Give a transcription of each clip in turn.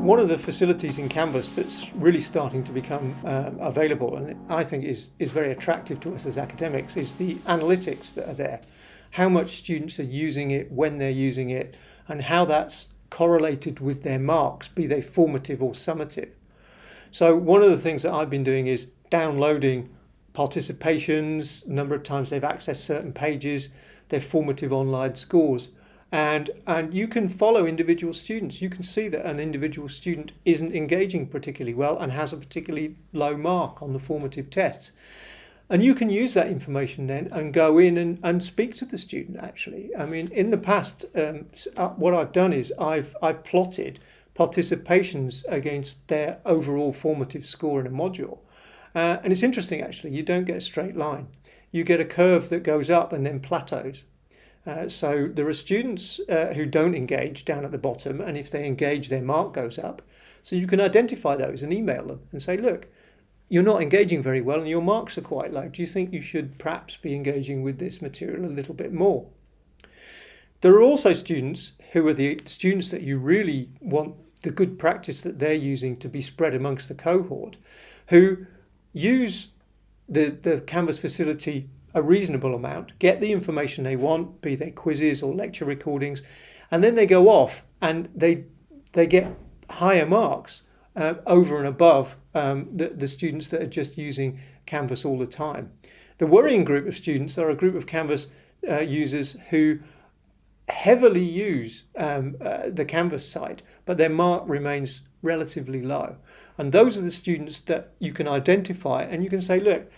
One of the facilities in Canvas that's really starting to become available, and I think is very attractive to us as academics, is the analytics that are there. How much students are using it, when they're using it, and how that's correlated with their marks, be they formative or summative. So one of the things that I've been doing is downloading participations, number of times they've accessed certain pages, their formative online scores. And you can follow individual students. You can see that an individual student isn't engaging particularly well and has a particularly low mark on the formative tests. And you can use that information then and go in and speak to the student actually. I mean, in the past, what I've done is I've plotted participations against their overall formative score in a module. And it's interesting actually, you don't get a straight line. You get a curve that goes up and then plateaus. So there are students who don't engage down at the bottom, and if they engage, their mark goes up. So you can identify those and email them and say, look, you're not engaging very well and your marks are quite low. Do you think you should perhaps be engaging with this material a little bit more? There are also students who are the students that you really want the good practice that they're using to be spread amongst the cohort, who use the Canvas facility a reasonable amount, get the information they want, be they quizzes or lecture recordings, and then they go off and they get higher marks over and above the students that are just using Canvas all the time. The worrying group of students are a group of Canvas users who heavily use the Canvas site, but their mark remains relatively low. And those are the students that you can identify and you can say, look,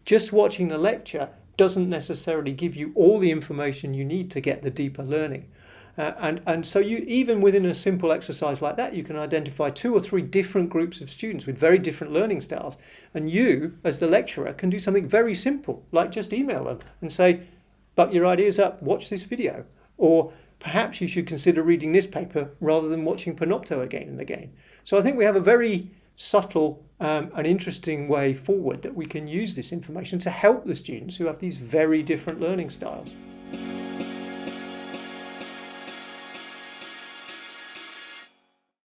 just watching the lecture doesn't necessarily give you all the information you need to get the deeper learning. And so you, even within a simple exercise like that, you can identify 2 or 3 different groups of students with very different learning styles. And you, as the lecturer, can do something very simple, like just email them and say, buck your ideas up, watch this video. Or perhaps you should consider reading this paper rather than watching Panopto again and again. So I think we have a very subtle and interesting way forward that we can use this information to help the students who have these very different learning styles.